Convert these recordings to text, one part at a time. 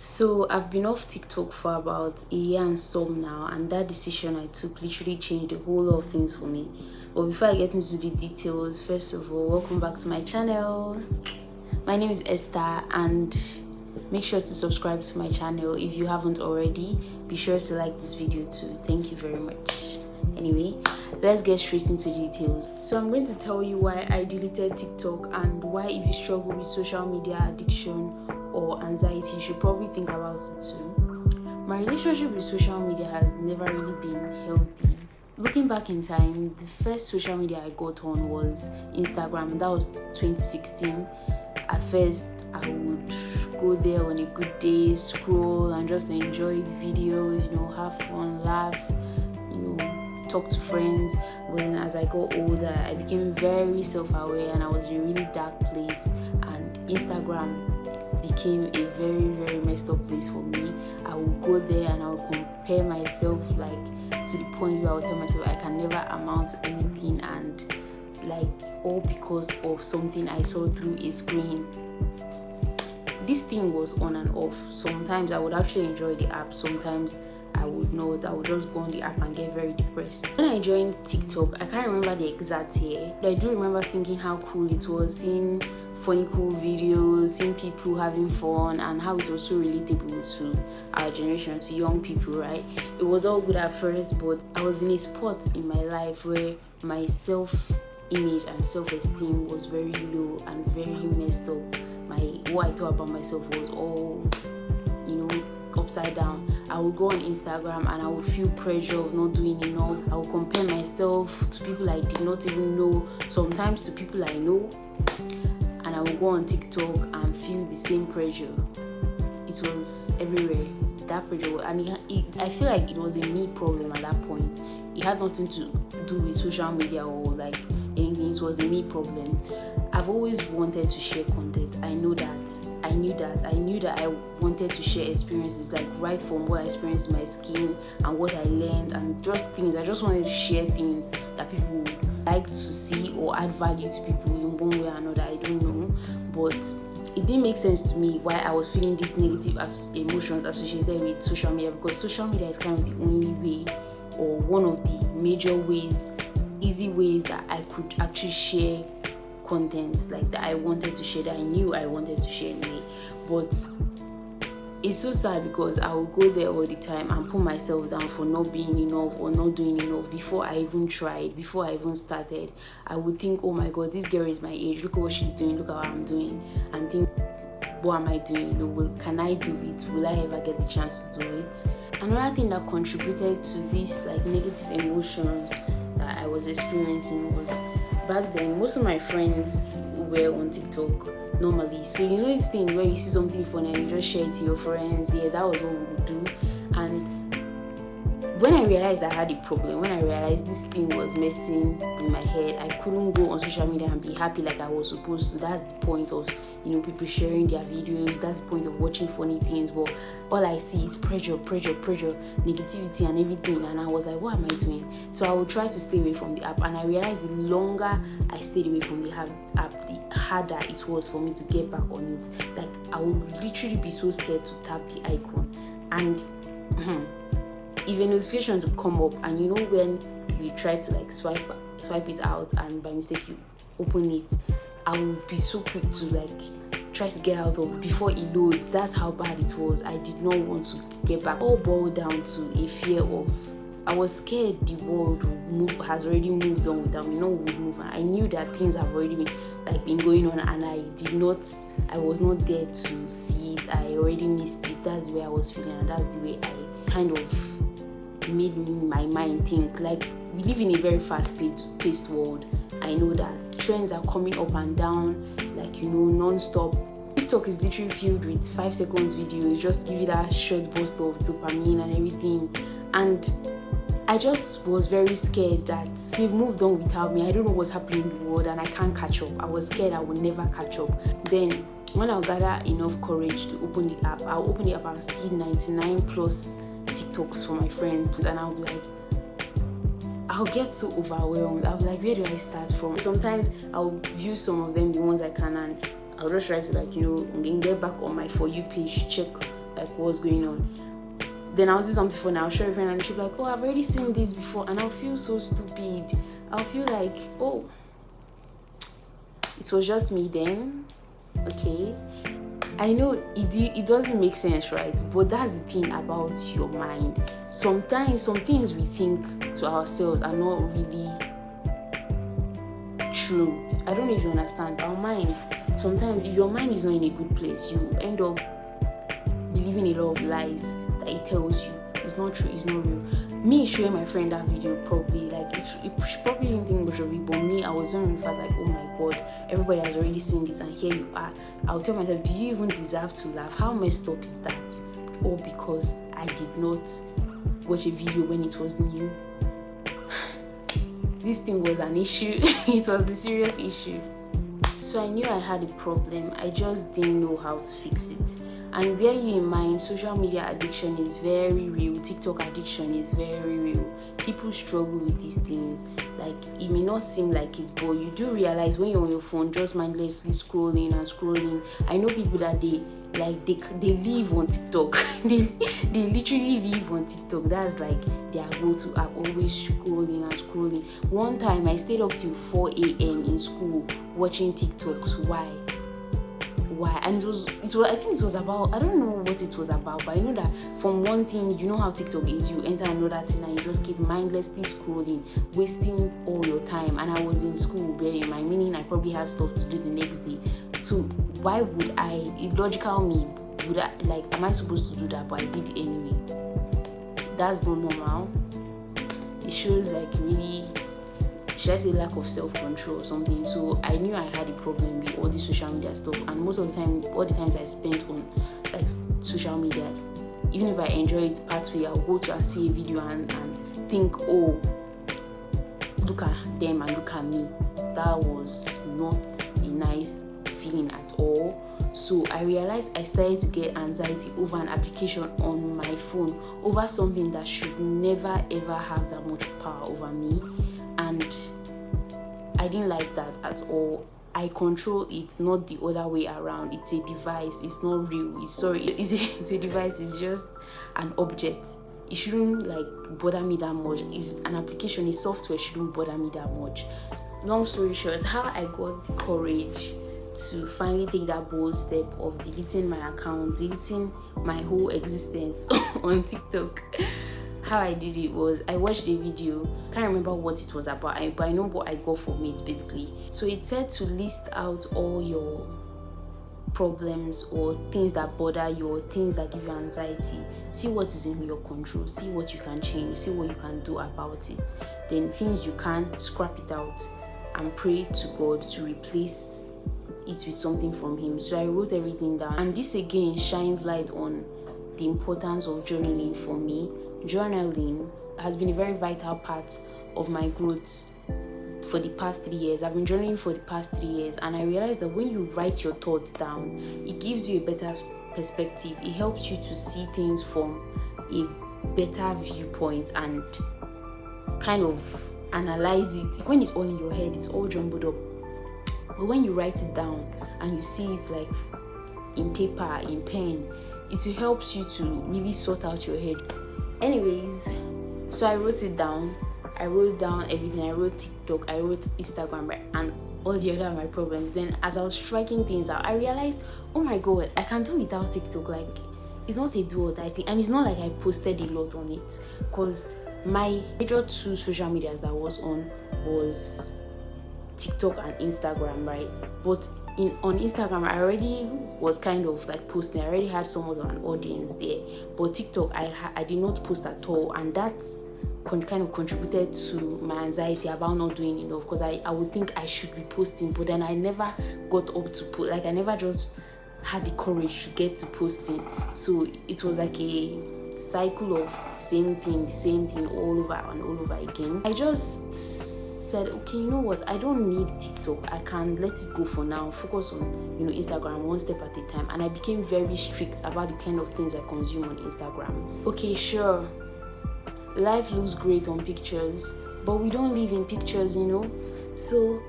So I've been off TikTok for about a year and some now, and that decision I took literally changed a whole lot of things for me. But before I get into the details, first of all, welcome back to my channel. My name is Esther, and make sure to subscribe to my channel if you haven't already. Be sure to like this video too. Thank you very much. Anyway, let's get straight into details. So I'm going to tell you why I deleted TikTok and why, if you struggle with social media addiction or anxiety, you should probably think about it too. My relationship with social media has never really been healthy. Looking back in time, the first social media I got on was Instagram, and that was 2016. At first, I would go there on a good day, scroll and just enjoy the videos, have fun, laugh, talk to friends. When as I got older, I became very self-aware and I was in a really dark place, and Instagram became a very, very messed up place for me. I would go there and I would compare myself, to the point where I would tell myself I can never amount to anything, and all because of something I saw through a screen. This thing was on and off. Sometimes I would actually enjoy the app, sometimes I would not. I would just go on the app and get very depressed. When I joined TikTok, I can't remember the exact year, but I do remember thinking how cool it was, seeing funny cool videos, seeing people having fun, and how it was so relatable to our generation, to young people, right? It was all good at first, but I was in a spot in my life where my self-image and self-esteem was very low and very messed up. What I thought about myself was all, upside down. I would go on Instagram and I would feel pressure of not doing enough. I would compare myself to people I did not even know, sometimes to people I know, and I would go on TikTok and feel the same pressure. It was everywhere, that pressure, and I feel like it was a me problem at that point. It had nothing to do with social media or anything. It was a me problem. I've always wanted to share content. I knew that I wanted to share experiences, right from what I experienced in my skin and what I learned, and just things. I just wanted to share things that people would like to see or add value to people in one way or another. I don't know, but it didn't make sense to me why I was feeling these negative emotions associated with social media, because social media is kind of the only way, or one of the major ways, easy ways that I could actually share content that I wanted to share, that I knew I wanted to share anyway. But it's so sad because I would go there all the time and put myself down for not being enough or not doing enough. Before I even tried, before I even started, I would think, oh my god, this girl is my age, look at what she's doing, look at what I'm doing, and think, what am I doing? Can I do it? Will I ever get the chance to do it? Another thing that contributed to these negative emotions that I was experiencing was, back then most of my friends were on TikTok normally. So this thing where you see something funny and you just share it to your friends. Yeah, that was what we would do. And when I realized I had a problem, when I realized this thing was messing with my head, I couldn't go on social media and be happy like I was supposed to. That's the point of people sharing their videos. That's the point of watching funny things. But all I see is pressure, negativity and everything. And I was like, what am I doing? So I would try to stay away from the app. And I realized the longer I stayed away from the app, the harder it was for me to get back on it. I would literally be so scared to tap the icon. And if a notification to come up, and when you try to swipe it out and by mistake you open it, I would be so quick to try to get out of before it loads. That's how bad it was. I did not want to get back. All boiled down to a fear of, I was scared the world has already moved on without me. No one would move. I knew that things have already been going on, and I was not there to see it. I already missed it. That's the way I was feeling, and that's the way I kind of made my mind think. We live in a very fast-paced world. I know that trends are coming up and down, non-stop. TikTok is literally filled with 5 seconds videos, just give you that short burst of dopamine and everything. And I just was very scared that they've moved on without me. I don't know what's happening in the world and I can't catch up. I was scared I would never catch up. Then when I'll gather enough courage to open the app, I'll open the app and see 99 plus TikToks for my friends, and I'll be like, I'll get so overwhelmed. I'll be like, where do I start from? Sometimes I'll view some of them, the ones I can, and I'll just try to get back on my For You page, check like what's going on. Then I'll see something before and I'll show a friend and she'll be like, oh, I've already seen this before, and I'll feel so stupid. I'll feel like, oh, it was just me then. Okay, I know it doesn't make sense, right? But that's the thing about your mind. Sometimes some things we think to ourselves are not really true. I don't know if you understand. Our mind, sometimes if your mind is not in a good place, you end up believing a lot of lies that it tells you. It's not true, it's not real. Me showing my friend that video, probably like she probably didn't think much of it, but me, I was on the fact like, oh my god, everybody has already seen this and here you are. I'll tell myself, do you even deserve to laugh? How messed up is that? All because I did not watch a video when it was new. This thing was an issue. It was a serious issue. So I knew I had a problem. I just didn't know how to fix it. And bear you in mind, social media addiction is very real. TikTok addiction is very real. People struggle with these things. Like, it may not seem like it, but you do realize when you're on your phone just mindlessly scrolling and scrolling. I know people that they live on TikTok. they literally live on TikTok. That's like their go-to app, always scrolling and scrolling. One time I stayed up till 4 a.m. in school watching TikToks. Why? And it was I think it was about, I don't know what it was about, but I know that from one thing, you know how TikTok is, you enter another thing and you just keep mindlessly scrolling, wasting all your time. And I was in school, bear in mind, meaning I probably had stuff to do the next day. So why would I, illogical me, would I, like, am I supposed to do that? But I did it anyway. That's not normal. It shows like really, should I say, lack of self-control or something. So I knew I had a problem with all the social media stuff, and most of the time, all the times I spent on like social media, even if I enjoy it partway, I'll go to and see a video and think, oh, look at them and look at me. That was not a nice feeling at all. So I realized I started to get anxiety over an application on my phone, over something that should never ever have that much power over me. And I didn't like that at all. I control it, not the other way around. It's a device. It's not real. It's a device. It's just an object. It shouldn't like bother me that much. It's an application, a software shouldn't bother me that much. Long story short, how I got the courage to finally take that bold step of deleting my account, deleting my whole existence on TikTok. How I did it was, I watched a video, can't remember what it was about, but I know what I got from it basically. So it said to list out all your problems or things that bother you or things that give you anxiety. See what is in your control, see what you can change, see what you can do about it. Then things you can, scrap it out and pray to God to replace it with something from Him. So I wrote everything down, and this again shines light on the importance of journaling for me. Journaling has been a very vital part of my growth for the past 3 years. I've been journaling for the past 3 years, and I realized that when you write your thoughts down, it gives you a better perspective. It helps you to see things from a better viewpoint and kind of analyze it. When it's all in your head, it's all jumbled up. But when you write it down and you see it like in paper, in pen, it helps you to really sort out your head. Anyways, so I wrote it down. I wrote down everything. I wrote TikTok, I wrote Instagram, and all the other of my problems. Then as I was striking things out, I realized, oh my god, I can do without TikTok. Like, it's not a do or die thing, and it's not like I posted a lot on it, because my major two social medias that I was on was TikTok and Instagram, right? But on Instagram, I already was kind of like posting. I already had somewhat of an audience there. But TikTok, I did not post at all, and that's kind of contributed to my anxiety about not doing enough, because I would think I should be posting, but then I never got up to post. Like, I never just had the courage to get to posting. So it was like a cycle of the same thing all over and all over again. I just said, okay, you know what, I don't need TikTok, I can let it go for now, focus on Instagram one step at a time. And I became very strict about the kind of things I consume on Instagram. Okay, sure, life looks great on pictures, but we don't live in pictures, so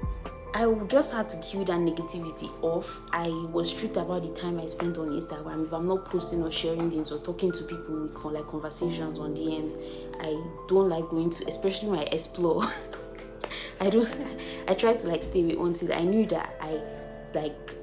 I just had to kill that negativity off. I was strict about the time I spent on Instagram. If I'm not posting or sharing things or talking to people with like conversations on DMs, I don't like going to, especially my explore. I tried to like stay away until I knew that I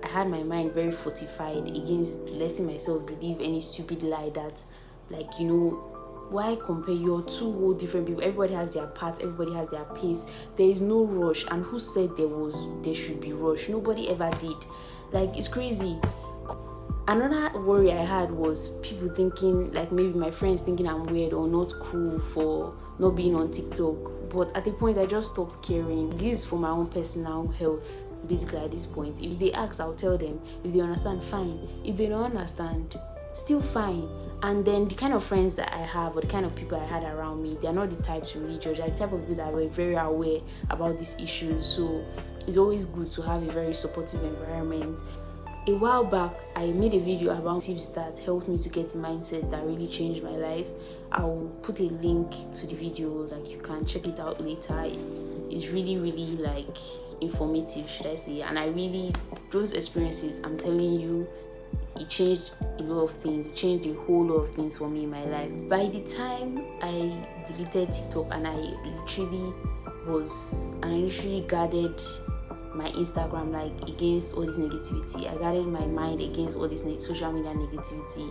had my mind very fortified against letting myself believe any stupid lie that, like, you know, why compare? You're two whole different people. Everybody has their path, everybody has their pace. There is no rush. And who said there should be rush? Nobody ever did. Like, it's crazy. Another worry I had was people thinking, like maybe my friends thinking I'm weird or not cool for not being on TikTok. But at the point I just stopped caring. This is for my own personal health, basically. At this point, if they ask, I'll tell them. If they understand, fine. If they don't understand, still fine. And then the kind of friends that I have, or the kind of people I had around me, they're not the type to really judge. They're the type of people that were very aware about these issues. So it's always good to have a very supportive environment. A while back, I made a video about tips that helped me to get a mindset that really changed my life. I'll put a link to the video, like you can check it out later. It's really, really like informative, should I say. And I really, those experiences, I'm telling you, it changed a lot of things. It changed a whole lot of things for me in my life. By the time I deleted TikTok and I literally guarded my Instagram like against all this negativity, I guarded my mind against all this social media negativity,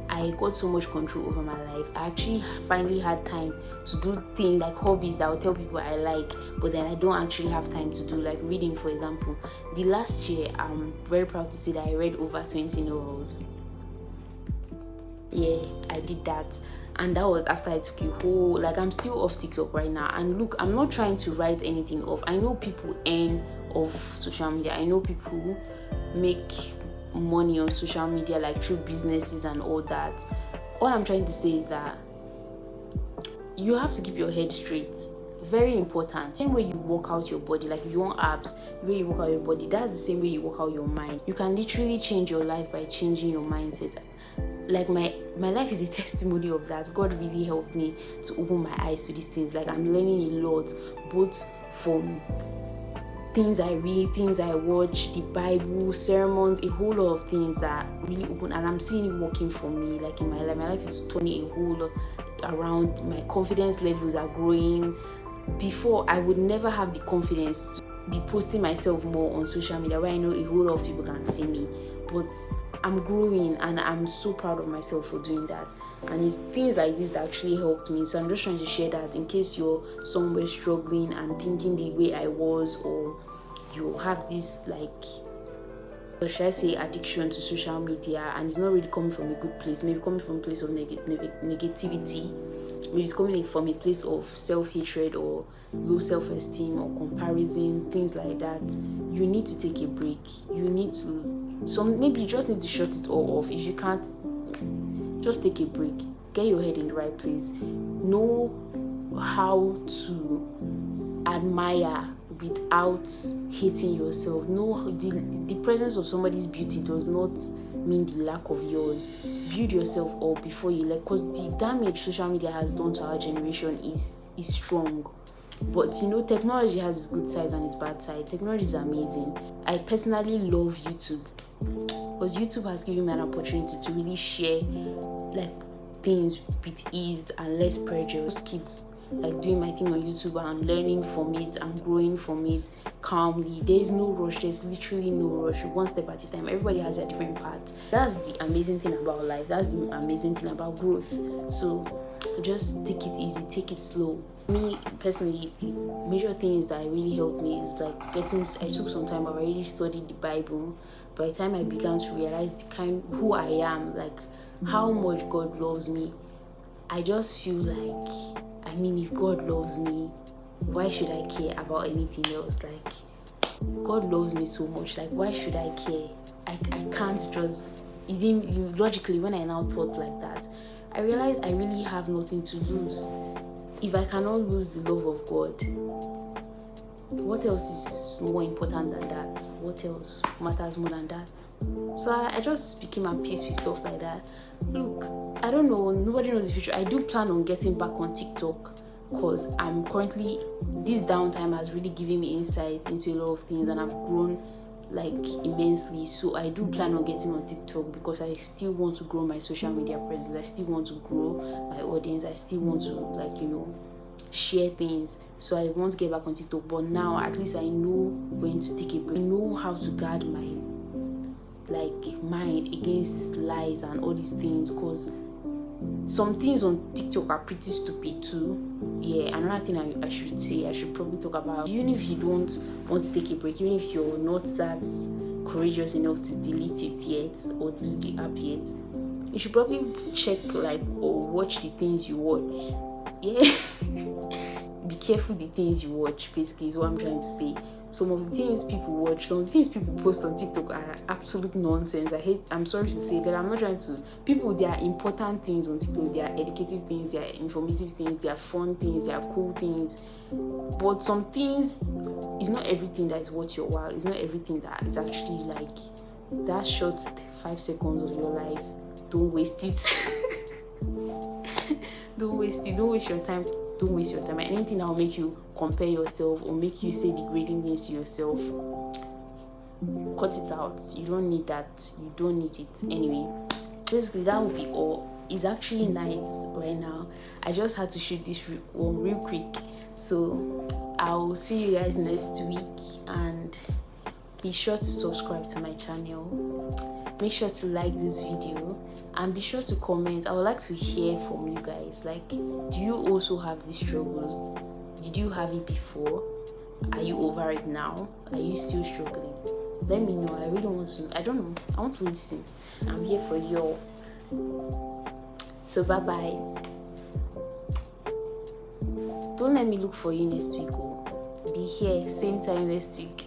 I got so much control over my life. I actually finally had time to do things like hobbies that I would tell people I like, but then I don't actually have time to do, like reading, for example. The last year, I'm very proud to say that I read over 20 novels. Yeah, I did that. And that was after I took a whole, like, I'm still off TikTok right now. And look, I'm not trying to write anything off. I know people earn off social media. I know people make money on social media, like through businesses and all that. All I'm trying to say is that you have to keep your head straight. Very important. Same way you work out your body, like if you want abs, the way you work out your body, that's the same way you work out your mind. You can literally change your life by changing your mindset. Like my life is a testimony of that. God really helped me to open my eyes to these things. Like, I'm learning a lot, both from things I read, things I watch, the Bible, sermons, a whole lot of things that really open, and I'm seeing it working for me. Like in my life is turning a whole lot around. My confidence levels are growing. Before, I would never have the confidence to be posting myself more on social media where I know a whole lot of people can see me, but I'm growing and I'm so proud of myself for doing that. And it's things like this that actually helped me. So I'm just trying to share that in case you're somewhere struggling and thinking the way I was, or you have this, like, or should I say, addiction to social media, and it's not really coming from a good place, maybe coming from a place of negativity, maybe it's coming from a place of self-hatred or low self-esteem or comparison, things like that. You need to take a break. Maybe you just need to shut it all off. If you can't, just take a break. Get your head in the right place. Know how to admire without hating yourself. Know the presence of somebody's beauty does not mean the lack of yours. Build yourself up before you let, because the damage social media has done to our generation is strong. But you know, technology has its good side and its bad side. Technology is amazing. I personally love YouTube because YouTube has given me an opportunity to really share like things with ease and less pressure. Just keep like doing my thing on YouTube and learning from it and growing from it calmly. There's no rush. There's literally no rush. One step at a time. Everybody has a different path. That's the amazing thing about life. That's the amazing thing about growth. So just take it easy, take it slow. Me personally, the major things that really helped me is like I took some time, but I really studied the Bible. By the time I began to realize who I am, like how much God loves me, I just feel like, I mean, if God loves me, why should I care about anything else? Like, God loves me so much, like why should I care? I can't just, logically, when I now thought like that, I realized I really have nothing to lose. If I cannot lose the love of God, what else is more important than that? What else matters more than that? So I just became at peace with stuff like that. Look, I don't know, nobody knows the future. I do plan on getting back on TikTok. because I'm currently, this downtime has really given me insight into a lot of things, and I've grown like immensely. So I do plan on getting on TikTok because I still want to grow my social media presence. I still want to grow my audience. I still want to, like, you know, share things. So I want to get back on TikTok, but now at least I know when to take a break. I know how to guard my like mind against lies and all these things, because some things on TikTok are pretty stupid too. Yeah, another thing I should say, I should probably talk about, even if you don't want to take a break, even if you're not that courageous enough to delete it yet or delete the app yet, you should probably check like or watch the things you watch. Yeah. Be careful the things you watch, basically, is what I'm trying to say. Some of the things people watch, some of the things people post on TikTok are absolute nonsense. I'm sorry to say that. I'm not trying to, people, there are important things on TikTok, there are educative things, there are informative things, there are fun things, there are cool things, but some things, it's not everything that is worth your while. It's not everything that is actually like that short 5 seconds of your life. Don't waste it. Don't waste it. Don't waste your time. Don't waste your time. Anything that will make you compare yourself or make you say degrading things to yourself, cut it out. You don't need that. You don't need it. Anyway, basically that will be all. It's actually night right now. I just had to shoot this one real quick. So I'll see you guys next week, and be sure to subscribe to my channel. Make sure to like this video, and be sure to comment. I would like to hear from you guys. Like, do you also have these struggles? Did you have it before? Are you over it now? Are you still struggling? Let me know. I really want to. I don't know. I want to listen. I'm here for you. So bye bye. Don't let me look for you next week. Oh, be here same time next week.